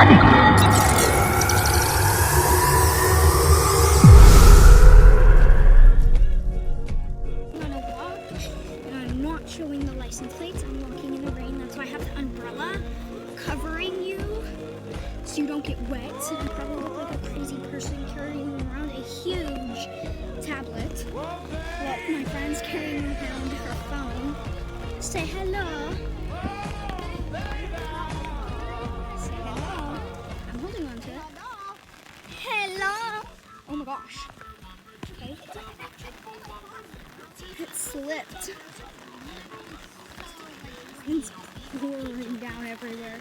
On a walk, and I'm not showing the license plates. I'm walking in the rain. That's why I have the umbrella covering you so you don't get wet. And I probably look like a crazy person carrying around a huge tablet. Well, my friend's carrying around her phone. Say hello. Say hello. I'm holding on to it. Hello. Oh my gosh. Okay. It slipped. It's pouring down everywhere.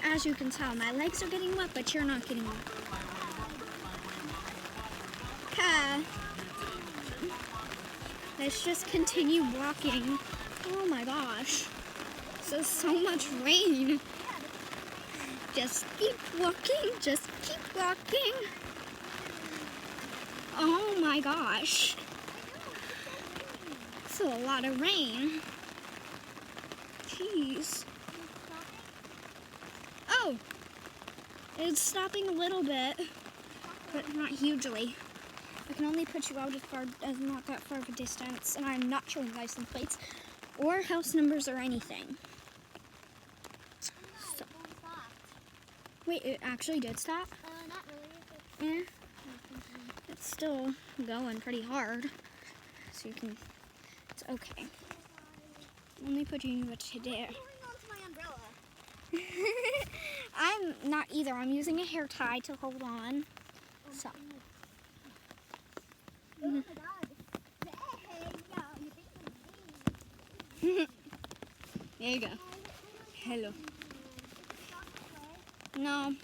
As you can tell, my legs are getting wet, but you're not getting wet. Okay. Let's just continue walking. Oh my gosh. So much rain. Just keep walking. Just keep walking. Oh my gosh. It's a lot of rain. Jeez. Oh, it's stopping a little bit, but not hugely. I can only put you out as not that far of a distance, and I'm not showing license plates or house numbers or anything. So. Wait, it actually did stop? Not really. Yeah. It's still going pretty hard, so you can. It's okay. I'm only putting you today. I'm not either. I'm using a hair tie to hold on. So. Oh my God. There you go. Hello. No.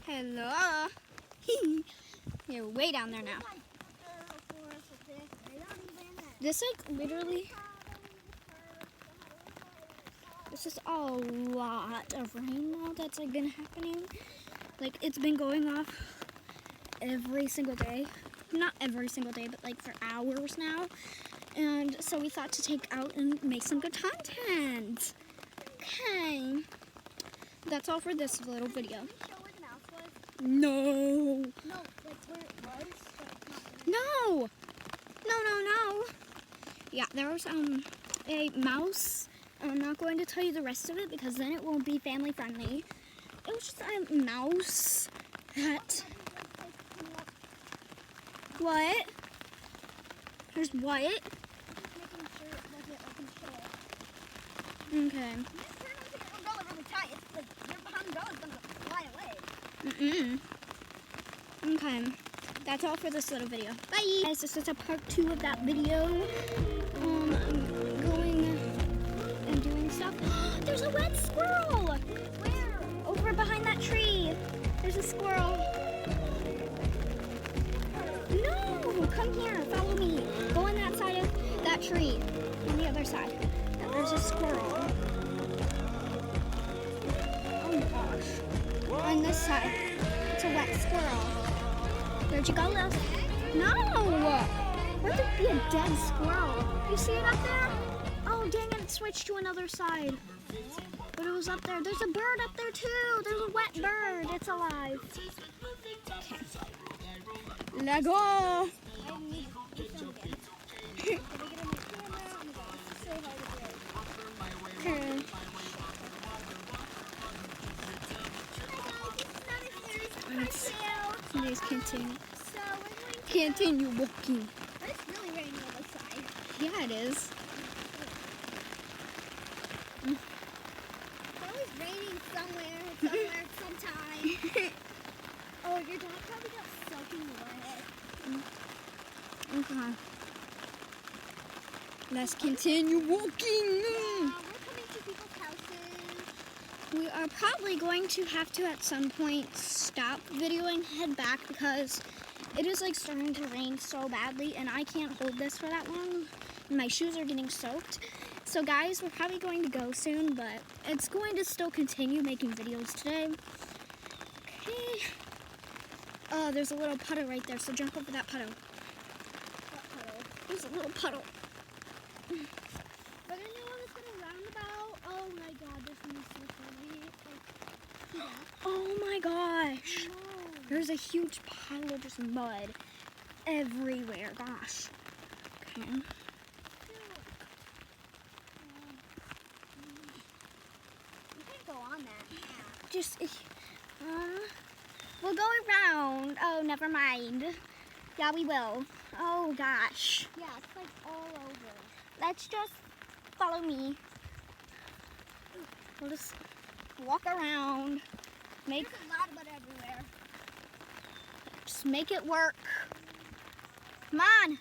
Hello. You're way down there now. This literally. This is a lot of rain now that's been happening. It's been going off every single day. Not every single day, but for hours now. And so we thought to take out and make some good content. Okay. That's all for this little video. Can you show where the mouse was? No. No, where it was. No. No. Yeah, there was a mouse. I'm not going to tell you the rest of it because then it won't be family friendly. It was just a mouse that. What? There's what? Making sure it wasn't open show. Okay. This turn on the umbrella really tight. It's you're behind the umbrella, it's gonna fly away. Okay. That's all for this little video. Bye. Guys, this is a part 2 of that video. I'm going and doing stuff. There's a red squirrel. Where? Over behind that tree. There's a squirrel. No, come here, follow me. Go on that side of that tree. On the other side. There's a squirrel. Oh my gosh. On this side, it's a wet squirrel. Where'd you go, Lil? No! Where'd there be a dead squirrel? You see it up there? Oh, dang it, it switched to another side. But it was up there. There's a bird up there too. There's a wet bird. It's alive. Okay. Let go. Okay. Let's continue. Continue walking. It's really raining on the side. Yeah, it is. It's always raining somewhere, sometime. Oh, your dog probably got soaking wet. Okay. Let's continue walking. We're coming to people's houses. We are probably going to have to at some point stop videoing, head back because it is starting to rain so badly and I can't hold this for that long. My shoes are getting soaked. So guys, we're probably going to go soon, but it's going to still continue making videos today. Okay. Oh, there's a little puddle right there, so jump over that puddle. What puddle? There's a little puddle. But anyone that's gonna roundabout, oh my god, this is so funny. See that? Oh my gosh. No. There's a huge pile of just mud everywhere. Gosh. Okay. You can go on that. Yeah. Just, we'll go around. Oh, never mind. Yeah, we will. Oh gosh. Yeah, it's like all over. Let's just follow me. We'll just walk around. There's a lot of mud everywhere. Just make it work. Come on.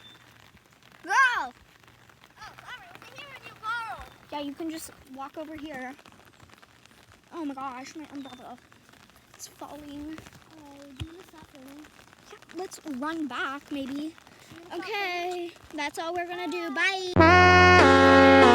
Go. Oh, sorry, over here and you go. Yeah, you can just walk over here. Oh my gosh, my umbrella. It's falling. Oh, do you want to stop filming? Yeah, let's run back maybe. You wanna stop filming? Okay, that's all we're gonna do. Bye.